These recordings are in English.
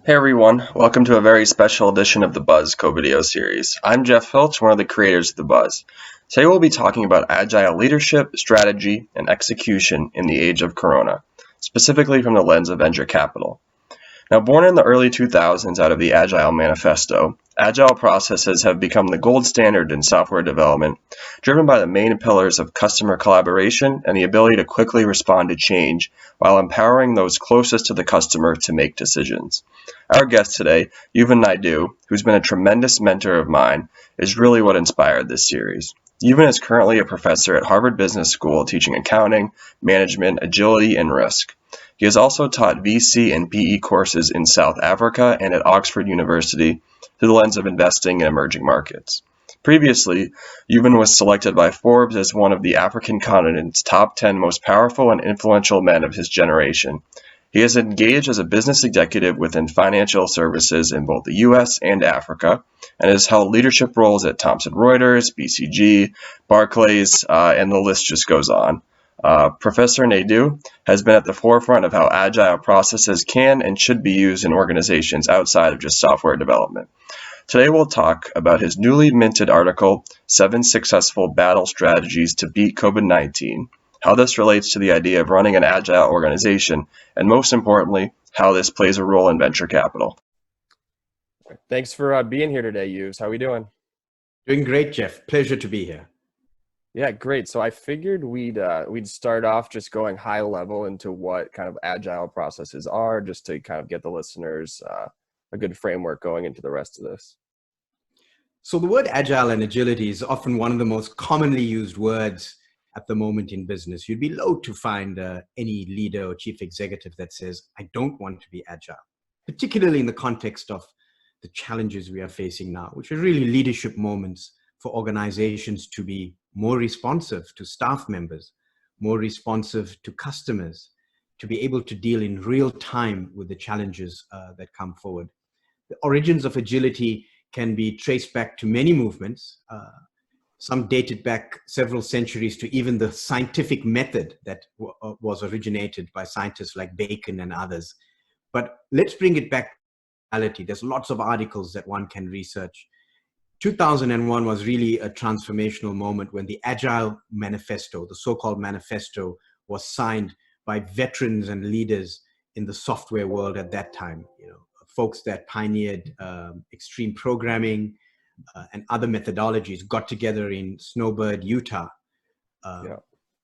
Hey everyone, welcome to a very special edition of the Buzz COVIDeo series. I'm Jeff Filch, one of the creators of the Buzz. Today we'll be talking about agile leadership, strategy, and execution in the age of Corona, specifically from the lens of venture capital. Now, born in the early 2000s out of the Agile Manifesto, agile processes have become the gold standard in software development, driven by the main pillars of customer collaboration and the ability to quickly respond to change while empowering those closest to the customer to make decisions. Our guest today, Euvin Naidoo, who's been a tremendous mentor of mine, is really what inspired this series. Euvin is currently a professor at Harvard Business School teaching accounting, management, agility, and risk. He has also taught VC and PE courses in South Africa and at Oxford University through the lens of investing in emerging markets. Previously, Euvin was selected by Forbes as one of the African continent's top 10 most powerful and influential men of his generation. He has engaged as a business executive within financial services in both the US and Africa, and has held leadership roles at Thomson Reuters, BCG, Barclays, and the list just goes on. Professor Naidoo has been at the forefront of how agile processes can and should be used in organizations outside of just software development. Today we'll talk about his newly minted article, 7 Successful Battle Strategies to Beat COVID-19, how this relates to the idea of running an agile organization, and most importantly, how this plays a role in venture capital. Thanks for being here today, Euvs. How are we doing? Doing great, Jeff. Pleasure to be here. Yeah, great. So I figured we'd start off just going high level into what kind of agile processes are, just to kind of get the listeners a good framework going into the rest of this. So the word agile and agility is often one of the most commonly used words at the moment in business. You'd be loath to find any leader or chief executive that says, I don't want to be agile, particularly in the context of the challenges we are facing now, which are really leadership moments for organizations to be more responsive to staff members, more responsive to customers, to be able to deal in real time with the challenges that come forward. The origins of agility can be traced back to many movements. Some dated back several centuries to even the scientific method that was originated by scientists like Bacon and others. But let's bring it back to reality. There's lots of articles that one can research. 2001 was really a transformational moment when the Agile Manifesto, the so-called manifesto, was signed by veterans and leaders in the software world at that time. You know, folks that pioneered extreme programming and other methodologies got together in Snowbird, Utah.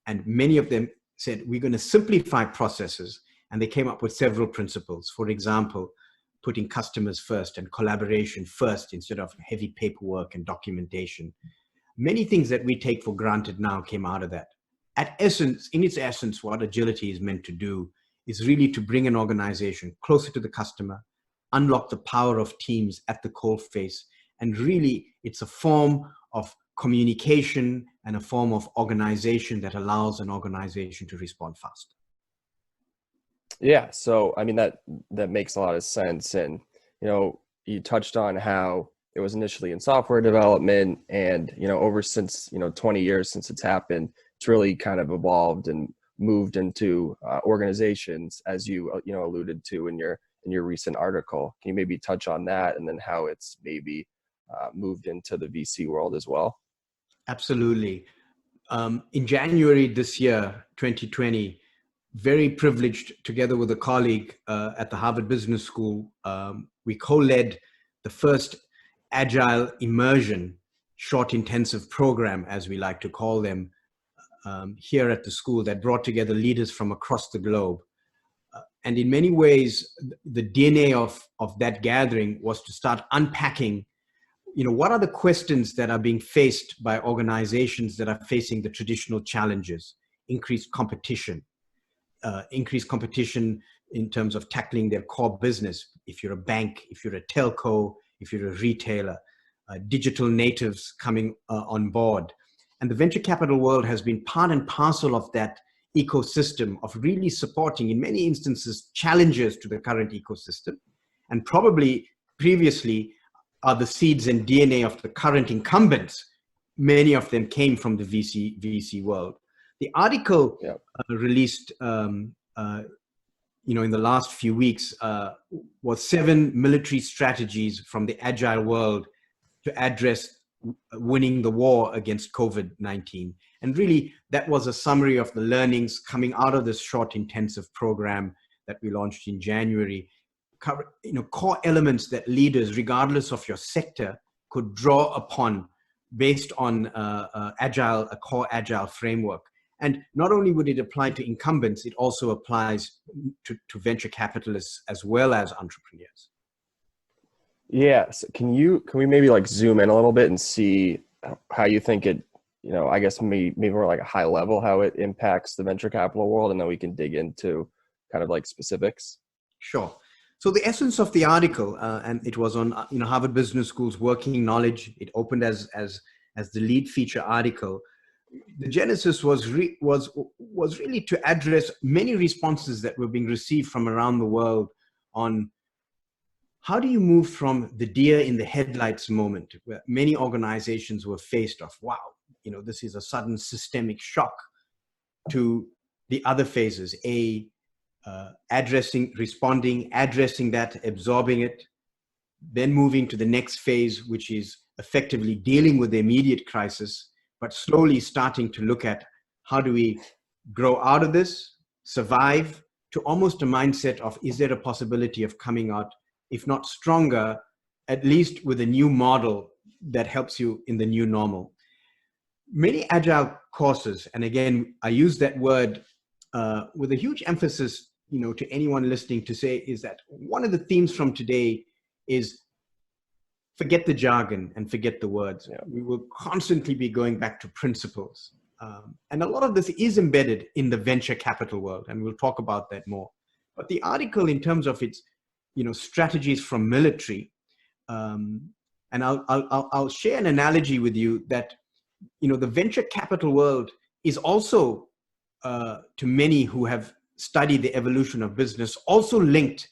And many of them said, we're going to simplify processes. And they came up with several principles. For example, putting customers first and collaboration first instead of heavy paperwork and documentation. Many things that we take for granted now came out of that. In its essence, what agility is meant to do is really to bring an organization closer to the customer, unlock the power of teams at the coalface, and really it's a form of communication and a form of organization that allows an organization to respond fast. Yeah, so I mean that makes a lot of sense, and you touched on how it was initially in software development, and over since 20 years since it's happened, it's really kind of evolved and moved into organizations, as you alluded to in your recent article. Can you maybe touch on that, and then how it's maybe moved into the VC world as well? Absolutely. In January this year, 2020. Very privileged, together with a colleague at the Harvard Business School, we co-led the first Agile Immersion short intensive program, as we like to call them, here at the school, that brought together leaders from across the globe. And in many ways, the DNA of that gathering was to start unpacking, what are the questions that are being faced by organizations that are facing the traditional challenges, increased competition in terms of tackling their core business. If you're a bank, if you're a telco, if you're a retailer, digital natives coming on board. And the venture capital world has been part and parcel of that ecosystem of really supporting, in many instances, challenges to the current ecosystem. And probably previously are the seeds and DNA of the current incumbents. Many of them came from the VC world. The article released in the last few weeks was 7 military strategies from the agile world to address winning the war against COVID-19. And really, that was a summary of the learnings coming out of this short intensive program that we launched in January. Core elements that leaders, regardless of your sector, could draw upon based on a core agile framework. And not only would it apply to incumbents, it also applies to venture capitalists as well as entrepreneurs. Yeah. So can we maybe like zoom in a little bit and see how you think it, I guess maybe more like a high level, how it impacts the venture capital world, and then we can dig into kind of like specifics? Sure. So the essence of the article, and it was on Harvard Business School's Working Knowledge. It opened as the lead feature article. The genesis was really to address many responses that were being received from around the world on how do you move from the deer in the headlights moment, where many organizations were faced of, wow, this is a sudden systemic shock, to the other phases, addressing that, absorbing it, then moving to the next phase, which is effectively dealing with the immediate crisis, but slowly starting to look at how do we grow out of this, survive, to almost a mindset of, is there a possibility of coming out, if not stronger, at least with a new model that helps you in the new normal. Many agile courses, and again, I use that word with a huge emphasis, to anyone listening, to say is that one of the themes from today is forget the jargon and forget the words. Yeah. We will constantly be going back to principles. And a lot of this is embedded in the venture capital world, and we'll talk about that more. But the article, in terms of its, strategies from military, and I'll share an analogy with you that, the venture capital world is also, to many who have studied the evolution of business, also linked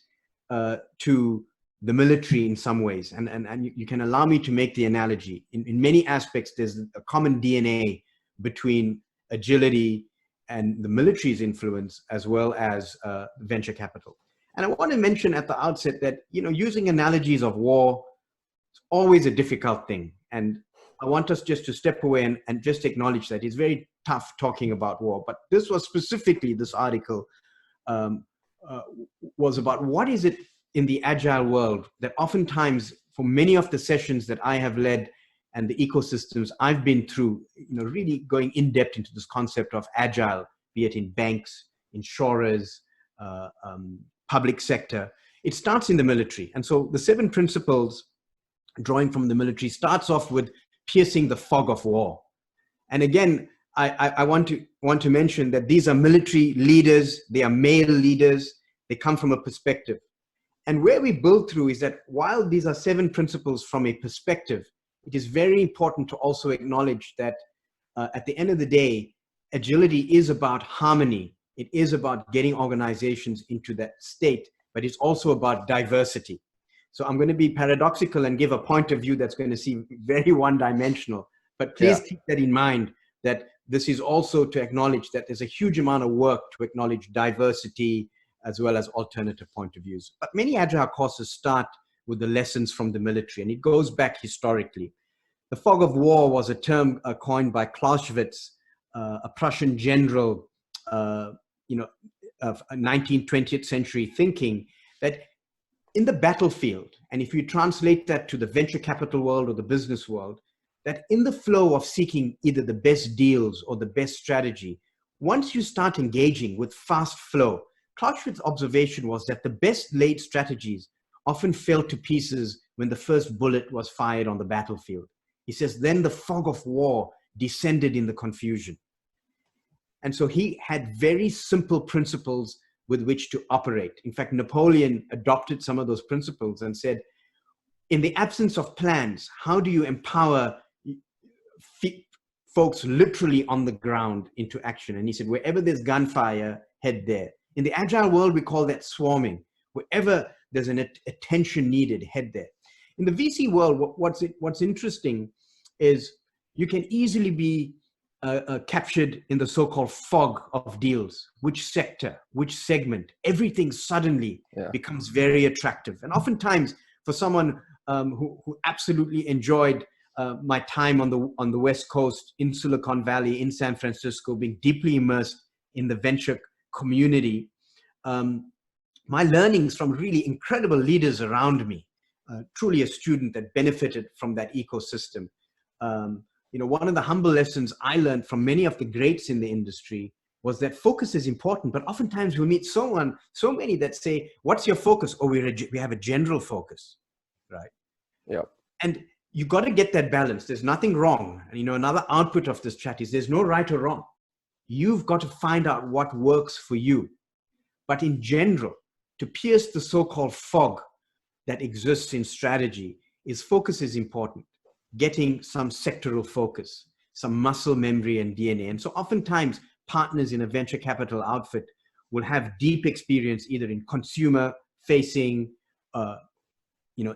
to the military in some ways. And you can allow me to make the analogy. In many aspects, there's a common DNA between agility and the military's influence, as well as venture capital. And I want to mention at the outset that, using analogies of war is always a difficult thing. And I want us just to step away and just acknowledge that it's very tough talking about war. But this article was about what is it in the agile world that oftentimes, for many of the sessions that I have led and the ecosystems I've been through, really going in depth into this concept of agile, be it in banks, insurers, public sector, it starts in the military. And so the 7 principles drawing from the military starts off with piercing the fog of war. And again, I want to mention that these are military leaders, they are male leaders, they come from a perspective. And where we build through is that while these are 7 principles from a perspective, it is very important to also acknowledge that at the end of the day, agility is about harmony. It is about getting organizations into that state, but it's also about diversity. So I'm going to be paradoxical and give a point of view that's going to seem very one-dimensional, but please keep that in mind, that this is also to acknowledge that there's a huge amount of work to acknowledge diversity as well as alternative point of views. But many agile courses start with the lessons from the military, and it goes back historically. The fog of war was a term coined by Clausewitz, a Prussian general, of 19th, 20th century thinking, that in the battlefield, and if you translate that to the venture capital world or the business world, that in the flow of seeking either the best deals or the best strategy, once you start engaging with fast flow, Clausewitz's observation was that the best laid strategies often fell to pieces when the first bullet was fired on the battlefield. He says, then the fog of war descended in the confusion. And so he had very simple principles with which to operate. In fact, Napoleon adopted some of those principles and said, in the absence of plans, how do you empower folks literally on the ground into action? And he said, wherever there's gunfire, head there. In the agile world, we call that swarming. Wherever there's an attention needed, head there. In the VC world, what's interesting is you can easily be captured in the so-called fog of deals. Which sector, which segment, everything suddenly becomes very attractive. And oftentimes for someone who absolutely enjoyed my time on the West Coast, in Silicon Valley, in San Francisco, being deeply immersed in the venture community, my learnings from really incredible leaders around me, truly a student that benefited from that ecosystem. One of the humble lessons I learned from many of the greats in the industry was that focus is important, but oftentimes we meet so many that say, what's your focus? Oh, we have a general focus, right? Yeah. And you got to get that balance. There's nothing wrong. And, another output of this chat is there's no right or wrong. You've got to find out what works for you. But in general, to pierce the so-called fog that exists in strategy, focus is important. Getting some sectoral focus, some muscle memory and DNA. And so oftentimes partners in a venture capital outfit will have deep experience either in consumer facing,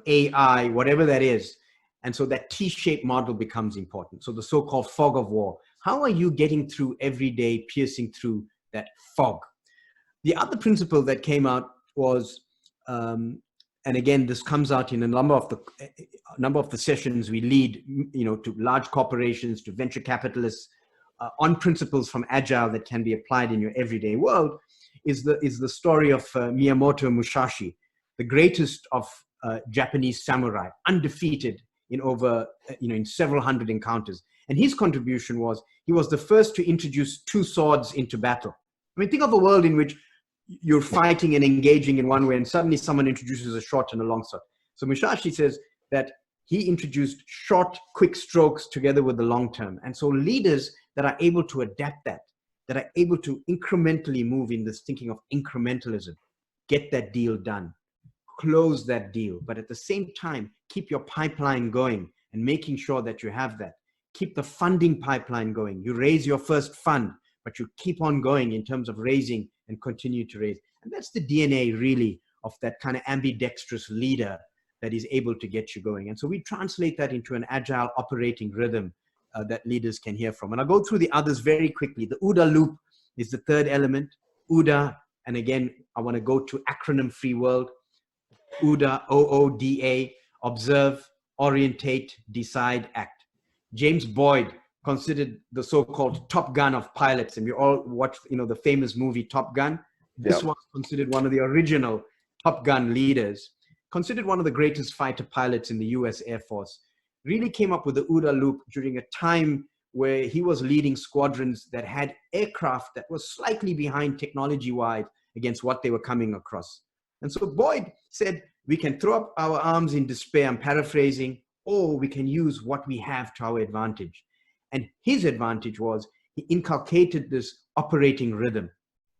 AI, whatever that is. And so that T-shaped model becomes important. So the so-called fog of war. How are you getting through every day, piercing through that fog? The other principle that came out was, and again, this comes out in a number of the sessions we lead, to large corporations, to venture capitalists, on principles from Agile that can be applied in your everyday world, is the story of Miyamoto Musashi, the greatest of Japanese samurai, undefeated in in several hundred encounters. And his contribution was, he was the first to introduce two swords into battle. I mean, think of a world in which you're fighting and engaging in one way, and suddenly someone introduces a short and a long sword. So Musashi says that he introduced short, quick strokes together with the long term. And so leaders that are able to adapt that are able to incrementally move in this thinking of incrementalism, get that deal done, close that deal, but at the same time, keep your pipeline going and making sure that you have that. Keep the funding pipeline going. You raise your first fund, but you keep on going in terms of raising and continue to raise. And that's the DNA really of that kind of ambidextrous leader that is able to get you going. And so we translate that into an agile operating rhythm that leaders can hear from. And I'll go through the others very quickly. The OODA loop is the third element. OODA, and again, I want to go to acronym-free world. OODA, OODA, observe, orientate, decide, act. James Boyd considered the so-called Top Gun of pilots, and we all watched, the famous movie Top Gun. This was considered one of the original Top Gun leaders, considered one of the greatest fighter pilots in the US Air Force. Really came up with the OODA loop during a time where he was leading squadrons that had aircraft that was slightly behind technology-wise against what they were coming across. And so Boyd said, we can throw up our arms in despair, I'm paraphrasing, or we can use what we have to our advantage. And his advantage was he inculcated this operating rhythm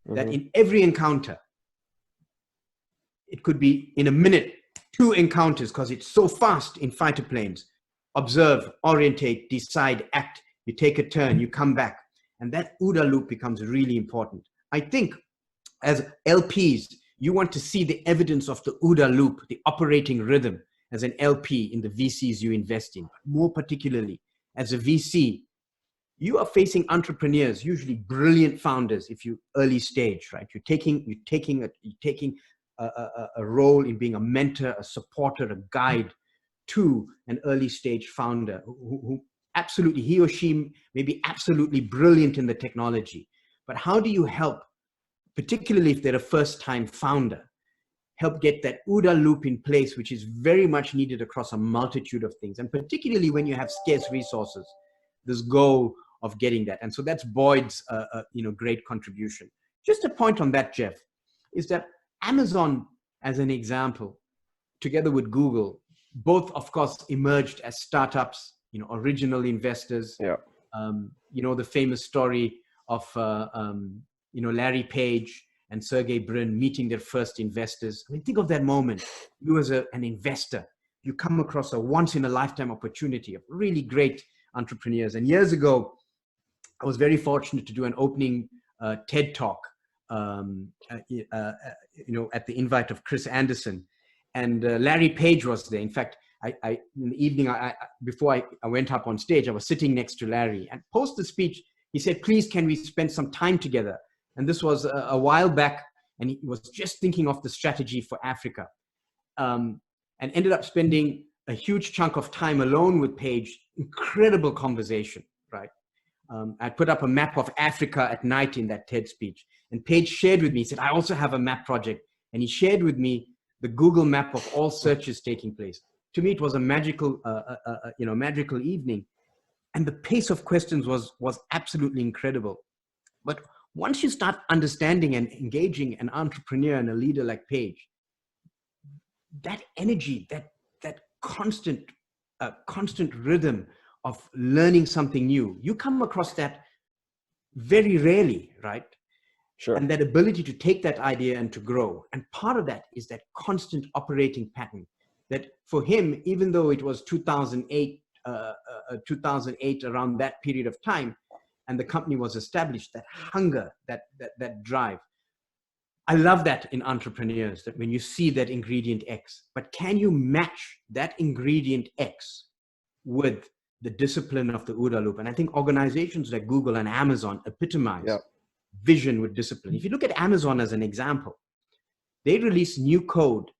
that in every encounter, it could be in a minute, 2 encounters, because it's so fast in fighter planes. Observe, orientate, decide, act. You take a turn, you come back. And that OODA loop becomes really important. I think as LPs, you want to see the evidence of the OODA loop, the operating rhythm, as an LP in the VCs you invest in. More particularly, as a VC, you are facing entrepreneurs, usually brilliant founders. If you early stage, right? You're taking a role in being a mentor, a supporter, a guide to an early stage founder who absolutely, he or she may be absolutely brilliant in the technology. But how do you help, particularly if they're a first-time founder, help get that OODA loop in place, which is very much needed across a multitude of things, and particularly when you have scarce resources, this goal of getting that. And so that's Boyd's great contribution. Just a point on that, Jeff, is that Amazon, as an example, together with Google, both of course emerged as startups, original investors. Yeah. The famous story of Larry Page and Sergey Brin meeting their first investors. I mean, think of that moment. You as an investor, you come across a once-in-a-lifetime opportunity of really great entrepreneurs. And years ago, I was very fortunate to do an opening TED Talk, at the invite of Chris Anderson. And Larry Page was there. In fact, in the evening, before I went up on stage, I was sitting next to Larry. And post the speech, He said, please, can we spend some time together? And this was a while back, and he was just thinking of the strategy for Africa, and ended up spending a huge chunk of time alone with Paige. Incredible conversation, right? I put up a map of Africa at night in that TED speech, and Paige shared with me, he said, I also have a map project. And he shared with me the Google map of all searches taking place. To me, it was a magical, magical evening. And the pace of questions was absolutely incredible. But once you start understanding and engaging an entrepreneur and a leader like Paige, that energy, that constant rhythm of learning something new, you come across that very rarely, right? Sure. And that ability to take that idea and to grow. And part of that is that constant operating pattern that for him, even though it was 2008, around that period of time, and the company was established, that hunger, that drive. I love that in entrepreneurs, that when you see that ingredient X, but can you match that ingredient X with the discipline of the OODA loop? And I think organizations like Google and Amazon epitomize vision with discipline. If you look at Amazon as an example, they release new code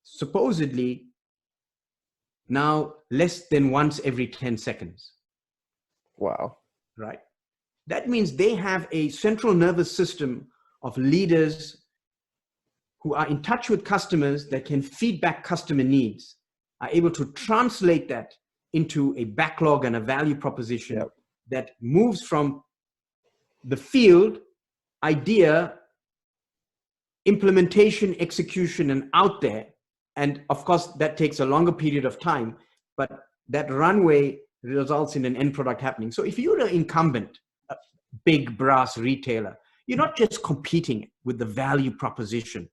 supposedly now less than once every 10 seconds. Wow. Right? That means they have a central nervous system of leaders who are in touch with customers, that can feed back customer needs, are able to translate that into a backlog and a value proposition that moves from the field, idea, implementation, execution, and out there. And of course, that takes a longer period of time, but that runway results in an end product happening. So if you're an incumbent, a big brass retailer, you're not just competing with the value proposition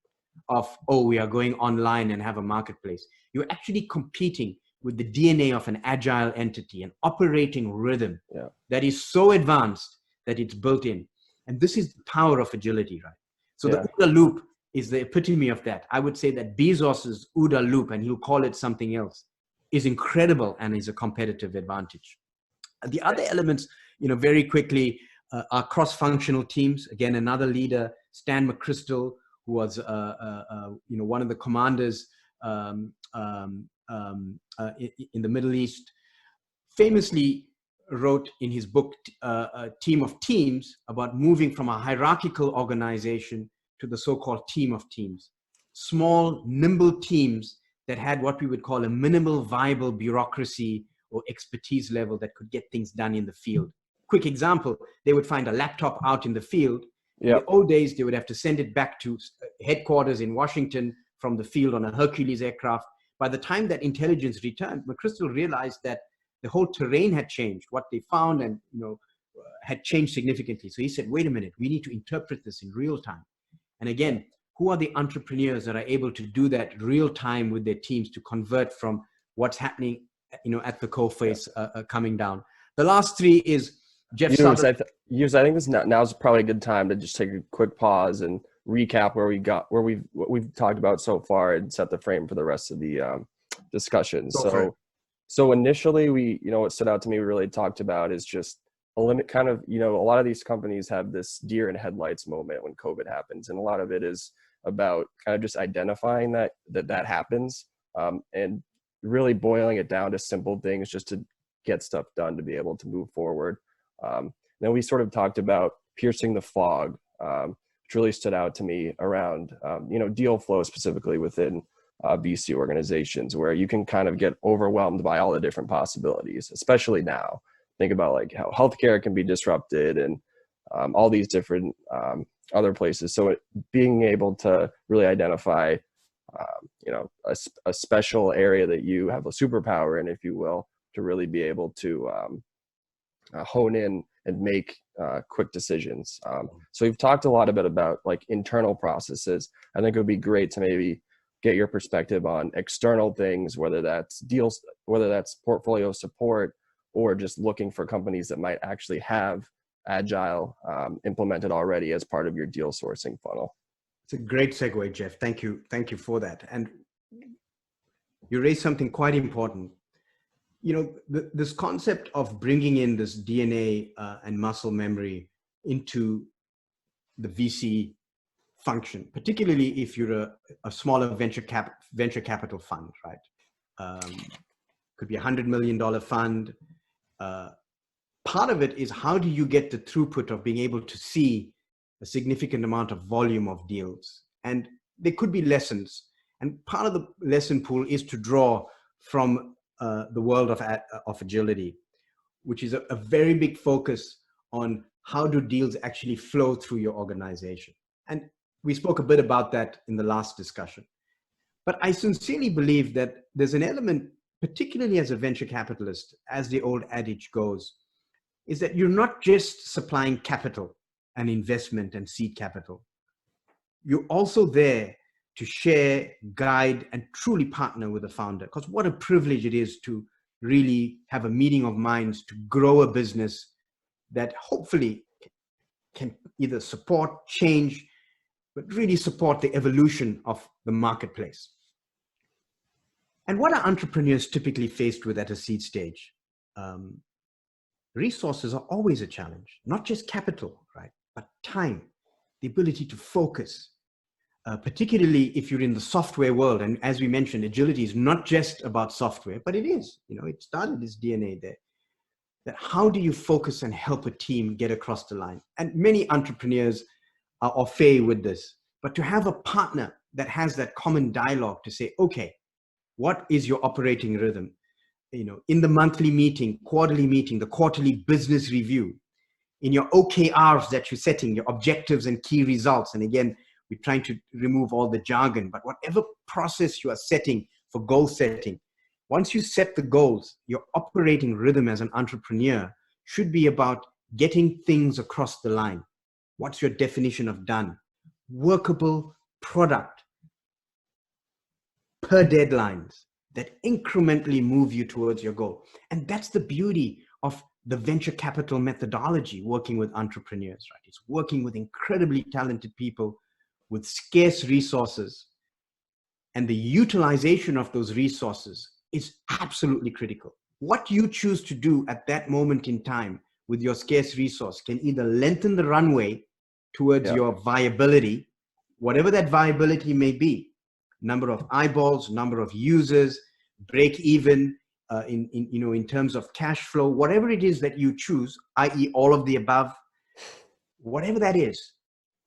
of, oh, we are going online and have a marketplace. You're actually competing with the DNA of an agile entity, an operating rhythm that is so advanced that it's built in. And this is the power of agility, right? So the OODA loop is the epitome of that. I would say that Bezos's OODA loop, and he'll call it something else, is incredible and is a competitive advantage. The other elements, very quickly, are cross-functional teams. Again, another leader, Stan McChrystal, who was, one of the commanders in the Middle East, famously wrote in his book, Team of Teams, about moving from a hierarchical organization to the so-called team of teams. Small, nimble teams that had what we would call a minimal viable bureaucracy or expertise level that could get things done in the field. Quick example, they would find a laptop out in the field. In the old days, they would have to send it back to headquarters in Washington from the field on a Hercules aircraft. By the time that intelligence returned, McChrystal realized that the whole terrain had changed. What they found and had changed significantly. So he said, wait a minute, we need to interpret this in real time. And again, who are the entrepreneurs that are able to do that real time with their teams to convert from what's happening, at the coalface coming down? The last three is Jeff Euvs, I think this now's probably a good time to just take a quick pause and recap what we've talked about so far and set the frame for the rest of the discussion. So initially, what stood out to me, we really talked about is just a limit. Kind of, a lot of these companies have this deer in headlights moment when COVID happens, and a lot of it is about kind of just identifying that happens, and really boiling it down to simple things just to get stuff done to be able to move forward. Then we sort of talked about piercing the fog, which really stood out to me around, deal flow specifically within VC organizations, where you can kind of get overwhelmed by all the different possibilities, especially now. Think about like how healthcare can be disrupted and all these different other places. So being able to really identify, a special area that you have a superpower in, if you will, to really be able to hone in and make quick decisions. So we've talked a lot about like internal processes. I think it would be great to maybe get your perspective on external things, whether that's deals, whether that's portfolio support, or just looking for companies that might actually have Agile implemented already as part of your deal sourcing funnel. It's a great segue, Jeff. Thank you for that. And you raised something quite important. this concept of bringing in this DNA and muscle memory into the VC function, particularly if you're a smaller venture capital fund, right? Could be $100 million fund. Part of it is, how do you get the throughput of being able to see a significant amount of volume of deals? And there could be lessons. And part of the lesson pool is to draw from the world of agility, which is a very big focus on how do deals actually flow through your organization. And we spoke a bit about that in the last discussion. But I sincerely believe that there's an element, particularly as a venture capitalist, as the old adage goes, is that you're not just supplying capital and investment and seed capital. You're also there to share, guide, and truly partner with the founder. Because what a privilege it is to really have a meeting of minds to grow a business that hopefully can either support change, but really support the evolution of the marketplace. And what are entrepreneurs typically faced with at a seed stage? Resources are always a challenge, not just capital, right? But time, the ability to focus, particularly if you're in the software world. And as we mentioned, agility is not just about software, but it is, it started its DNA there. That how do you focus and help a team get across the line? And many entrepreneurs are au fait with this, but to have a partner that has that common dialogue to say, okay, what is your operating rhythm? In the monthly meeting, quarterly meeting, the quarterly business review, in your OKRs that you're setting, your objectives and key results. And again, we're trying to remove all the jargon, but whatever process you are setting for goal setting, once you set the goals, your operating rhythm as an entrepreneur should be about getting things across the line. What's your definition of done? Workable product per deadlines that incrementally move you towards your goal. And that's the beauty of the venture capital methodology, working with entrepreneurs, right? It's working with incredibly talented people with scarce resources, and the utilization of those resources is absolutely critical. What you choose to do at that moment in time with your scarce resource can either lengthen the runway towards your viability, whatever that viability may be, number of eyeballs, number of users, break even in terms of cash flow, whatever it is that you choose, i.e. all of the above, whatever that is,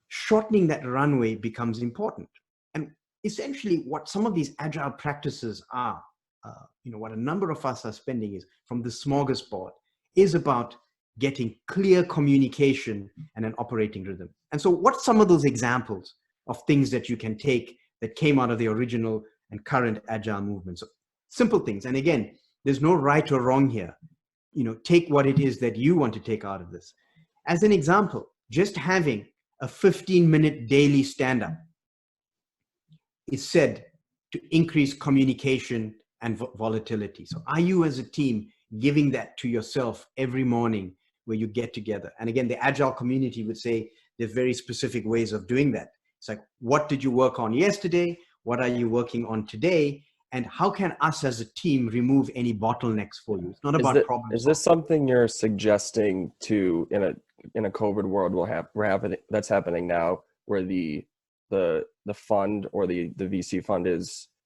shortening that runway becomes important. And essentially what some of these agile practices are, what a number of us are spending is from the smorgasbord, is about getting clear communication and an operating rhythm. And so what's some of those examples of things that you can take that came out of the original and current agile movement? So simple things. And again, there's no right or wrong here. Take what it is that you want to take out of this. As an example, just having a 15-minute daily stand-up is said to increase communication and volatility. So are you as a team giving that to yourself every morning where you get together? And again, the agile community would say there's very specific ways of doing that. It's like, what did you work on yesterday? What are you working on today? And how can us as a team remove any bottlenecks for you? It's not about problems. Is this something you're suggesting to in a COVID world that's happening now, where the fund or the VC fund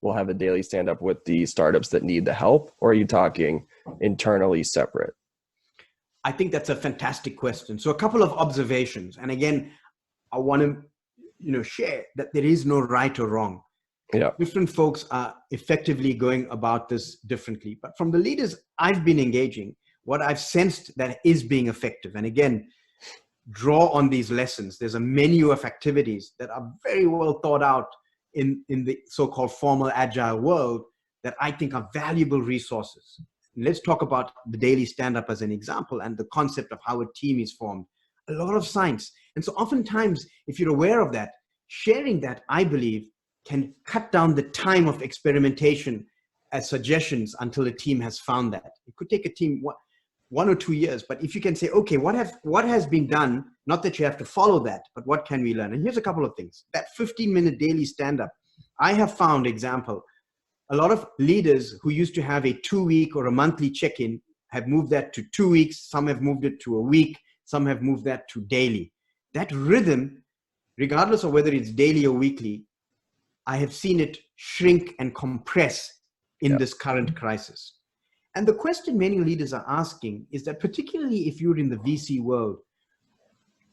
will have a daily stand up with the startups that need the help? Or are you talking internally separate? I think that's a fantastic question. So a couple of observations. And again, I want to share that there is no right or wrong. Yeah. Different folks are effectively going about this differently. But from the leaders I've been engaging, what I've sensed that is being effective, and again, draw on these lessons. There's a menu of activities that are very well thought out in the so-called formal agile world that I think are valuable resources. Let's talk about the daily stand-up as an example and the concept of how a team is formed. A lot of science. And so oftentimes, if you're aware of that, sharing that, I believe, can cut down the time of experimentation as suggestions until a team has found that. It could take a team 1 or 2 years, but if you can say, okay, what has been done, not that you have to follow that, but what can we learn? And here's a couple of things. That 15-minute daily stand-up, I have found example, A lot of leaders who used to have a 2-week or a monthly check-in have moved that to 2 weeks. Some have moved it to a week. Some have moved that to daily. That rhythm, regardless of whether it's daily or weekly, I have seen it shrink and compress in this current crisis. And the question many leaders are asking is that, particularly if you're in the VC world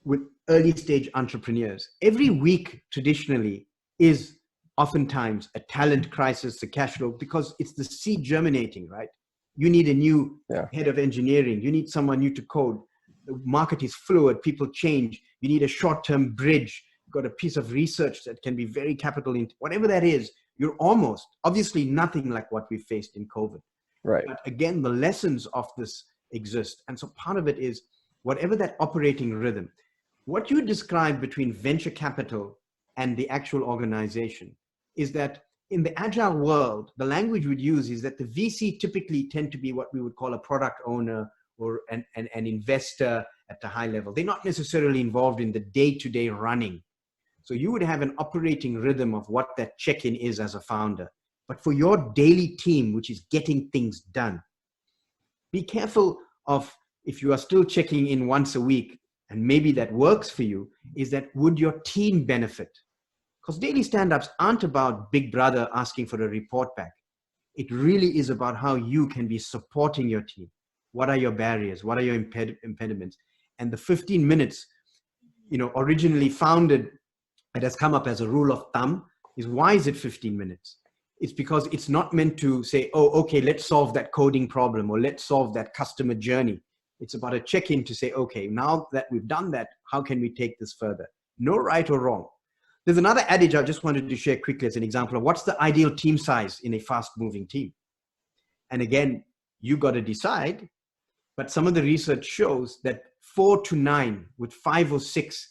with early stage entrepreneurs, every week traditionally is oftentimes a talent crisis, a cash flow, because it's the seed germinating, right? You need a new head of engineering. You need someone new to code. The market is fluid. People change. You need a short-term bridge. You've got a piece of research that can be very capital into, whatever that is. You're almost, obviously nothing like what we faced in COVID. Right. But again, the lessons of this exist. And so part of it is whatever that operating rhythm, what you describe between venture capital and the actual organization is that in the agile world, the language we'd use is that the VC typically tend to be what we would call a product owner or an investor at the high level. They're not necessarily involved in the day-to-day running. So you would have an operating rhythm of what that check-in is as a founder. But for your daily team, which is getting things done, be careful of, if you are still checking in once a week, and maybe that works for you, is that would your team benefit? Because daily stand-ups aren't about Big Brother asking for a report back. It really is about how you can be supporting your team. What are your barriers? What are your impediments? And the 15 minutes, originally founded, it has come up as a rule of thumb, is why is it 15 minutes? It's because it's not meant to say, oh, okay, let's solve that coding problem or let's solve that customer journey. It's about a check-in to say, okay, now that we've done that, how can we take this further? No right or wrong. There's another adage I just wanted to share quickly as an example of what's the ideal team size in a fast-moving team. And again, you got to decide, but some of the research shows that 4 to 9 with 5 or 6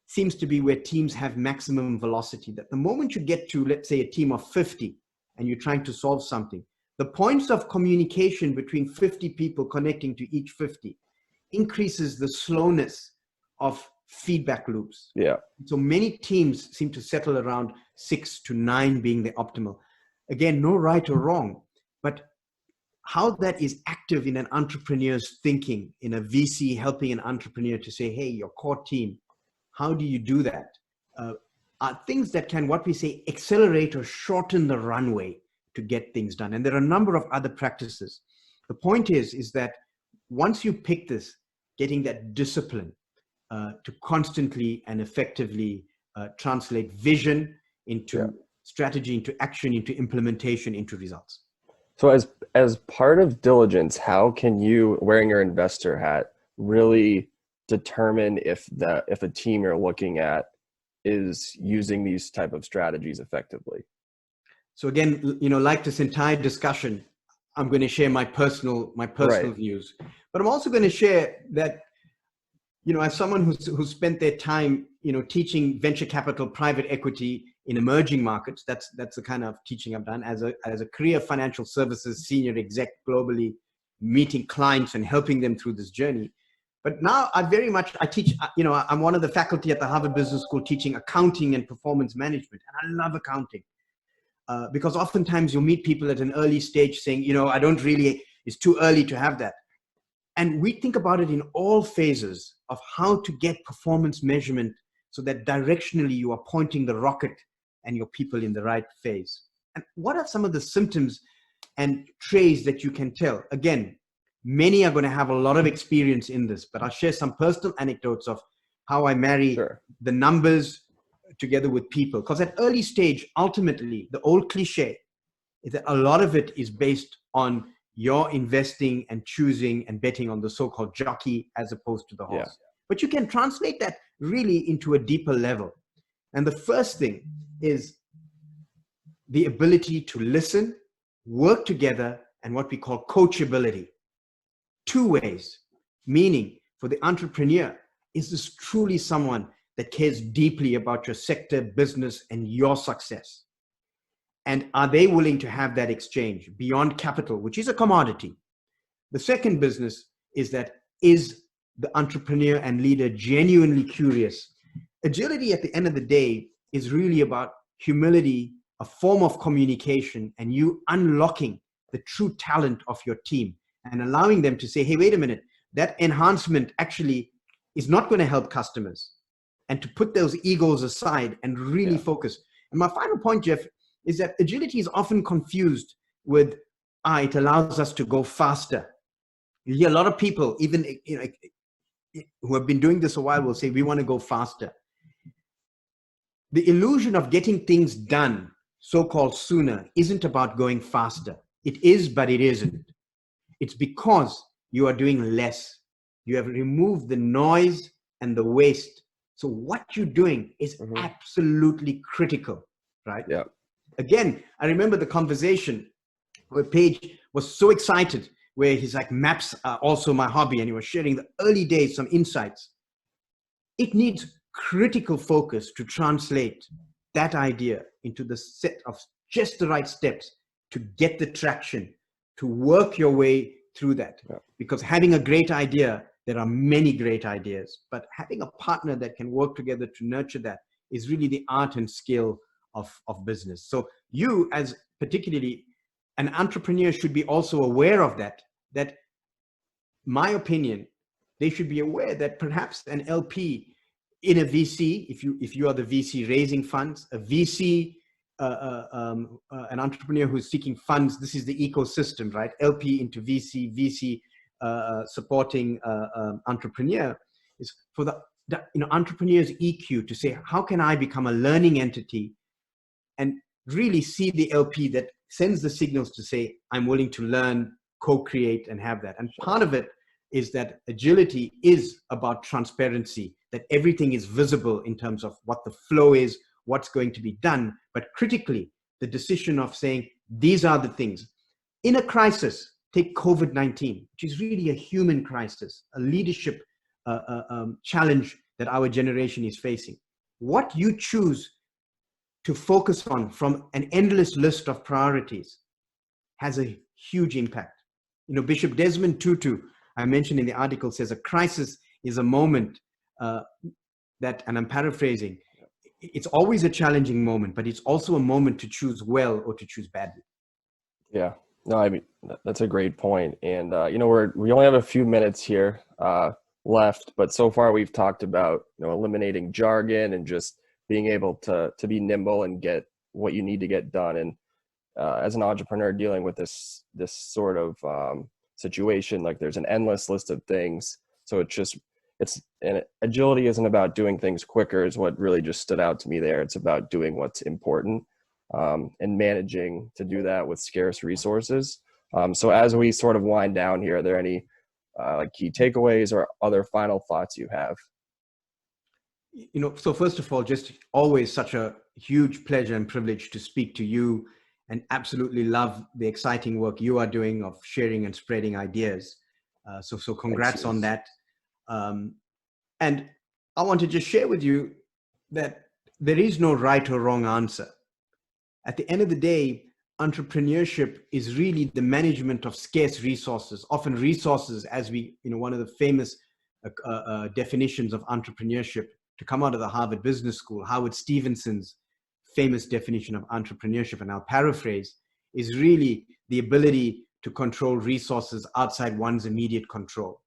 seems to be where teams have maximum velocity. That the moment you get to, let's say, a team of 50 and you're trying to solve something, the points of communication between 50 people connecting to each 50 increases the slowness of feedback loops. Yeah. So many teams seem to settle around 6 to 9 being the optimal. Again, no right or wrong, but how that is active in an entrepreneur's thinking, in a VC helping an entrepreneur to say, hey, your core team, how do you do that? Are things that can, what we say, accelerate or shorten the runway to get things done. And there are a number of other practices. The point is that once you pick this, getting that discipline to constantly and effectively translate vision into strategy, into action, into implementation, into results. So as part of diligence, how can you, wearing your investor hat, really determine if a team you're looking at is using these type of strategies effectively? So again, like this entire discussion, I'm going to share my personal views, but I'm also going to share that, as someone who's spent their time, teaching venture capital, private equity in emerging markets, that's the kind of teaching I've done as a career financial services senior exec globally, meeting clients and helping them through this journey. But now I teach, I'm one of the faculty at the Harvard Business School teaching accounting and performance management. And I love accounting because oftentimes you'll meet people at an early stage saying, it's too early to have that. And we think about it in all phases of how to get performance measurement so that directionally you are pointing the rocket and your people in the right phase. And what are some of the symptoms and traits that you can tell? Again, many are going to have a lot of experience in this, but I'll share some personal anecdotes of how I marry the numbers together with people. Because at early stage, ultimately, the old cliche is that a lot of it is based on your investing and choosing and betting on the so-called jockey as opposed to the horse. Yeah. But you can translate that really into a deeper level. And the first thing is the ability to listen, work together, and what we call coachability. 2 ways, meaning for the entrepreneur, is this truly someone that cares deeply about your sector, business, and your success? And are they willing to have that exchange beyond capital, which is a commodity? The second business is that, is the entrepreneur and leader genuinely curious? Agility at the end of the day is really about humility a form of communication and you unlocking the true talent of your team and allowing them to say, hey, wait a minute, that enhancement actually is not going to help customers, and to put those egos aside and really focus. And my final point, Jeff, is that agility is often confused with, it allows us to go faster. You hear a lot of people, even who have been doing this a while, will say, we want to go faster. The illusion of getting things done, so-called sooner, isn't about going faster. It is, but it isn't. It's because you are doing less. You have removed the noise and the waste. So what you're doing is absolutely critical, right? Yeah. Again, I remember the conversation where Paige was so excited, where he's like, maps are also my hobby, and he was sharing the early days, some insights. It needs critical focus to translate that idea into the set of just the right steps to get the traction, to work your way through that. Yeah. Because having a great idea, there are many great ideas, but having a partner that can work together to nurture that is really the art and skill of business. So you, as particularly an entrepreneur, should be also aware of that, my opinion, they should be aware that perhaps an LP in a VC, if you are the VC raising funds, a VC, an entrepreneur who's seeking funds, this is the ecosystem, right? LP into VC, VC supporting entrepreneur, is for the entrepreneur's EQ to say, how can I become a learning entity, and really see the LP that sends the signals to say, I'm willing to learn, co-create, and have that. And part of it is that agility is about transparency, that everything is visible in terms of what the flow is, what's going to be done, but critically, the decision of saying, these are the things. In a crisis, take COVID-19, which is really a human crisis, a leadership challenge that our generation is facing. What you choose to focus on from an endless list of priorities has a huge impact. Bishop Desmond Tutu, I mentioned in the article, says a crisis is a moment that, and I'm paraphrasing, it's always a challenging moment, but it's also a moment to choose well or to choose badly. Yeah, no, I mean, that's a great point. And, we only have a few minutes here left, but so far we've talked about, eliminating jargon and just being able to be nimble and get what you need to get done. And as an entrepreneur dealing with this sort of situation, like there's an endless list of things. So and agility isn't about doing things quicker, is what really just stood out to me there. It's about doing what's important and managing to do that with scarce resources. So as we sort of wind down here, are there any key takeaways or other final thoughts you have? So first of all, just always such a huge pleasure and privilege to speak to you, and absolutely love the exciting work you are doing of sharing and spreading ideas. So congrats on that. And I want to just share with you that there is no right or wrong answer. At the end of the day, entrepreneurship is really the management of scarce resources, often resources, as one of the famous definitions of entrepreneurship to come out of the Harvard Business School, Howard Stevenson's famous definition of entrepreneurship, and I'll paraphrase, is really the ability to control resources outside one's immediate control.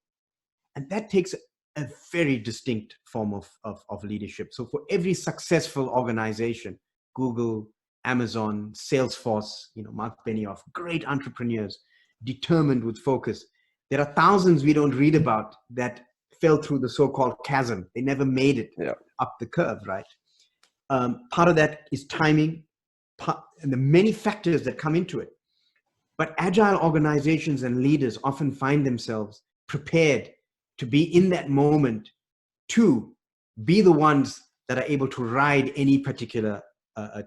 And that takes a very distinct form of leadership. So for every successful organization, Google, Amazon, Salesforce, Mark Benioff, great entrepreneurs, determined with focus, there are thousands we don't read about that fell through the so-called chasm. They never made it up the curve, right? Part of that is timing and the many factors that come into it. But agile organizations and leaders often find themselves prepared to be in that moment, to be the ones that are able to ride any particular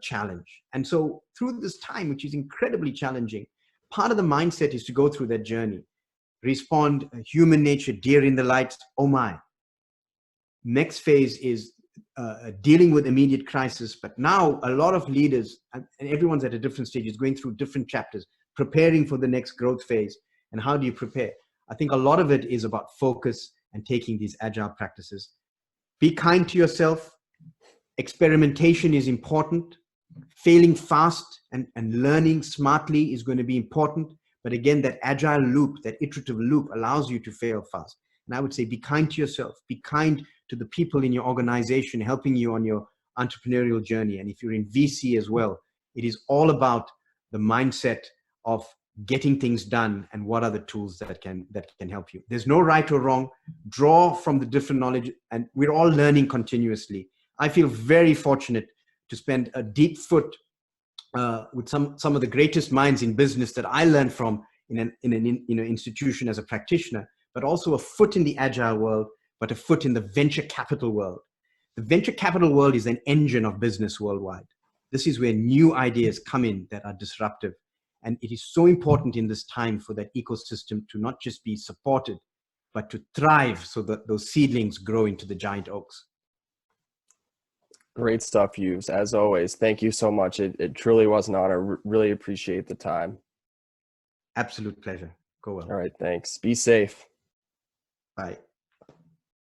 challenge. And so through this time, which is incredibly challenging, part of the mindset is to go through that journey, respond, human nature, deer in the lights, oh my. Next phase is dealing with immediate crisis. But now a lot of leaders, and everyone's at a different stage, is going through different chapters, preparing for the next growth phase. And how do you prepare? I think a lot of it is about focus and taking these agile practices. Be kind to yourself. Experimentation is important. failing fast and learning smartly is going to be important. But again, that agile loop, that iterative loop allows you to fail fast. And I would say be kind to yourself, be kind to the people in your organization helping you on your entrepreneurial journey. And if you're in VC as well, it is all about the mindset of getting things done and what are the tools that can help you. There's no right or wrong. Draw from the different knowledge, and we're all learning continuously. I feel very fortunate to spend a deep foot with some of the greatest minds in business that I learned from in an institution as a practitioner, but also a foot in the agile world, but a foot in the venture capital world. The venture capital world is an engine of business worldwide. This is where new ideas come in that are disruptive. And it is so important in this time for that ecosystem to not just be supported, but to thrive so that those seedlings grow into the giant oaks. Great stuff, Euvs. As always, thank you so much. It truly was an honor. Really appreciate the time. Absolute pleasure. Go well. All right, thanks. Be safe. Bye.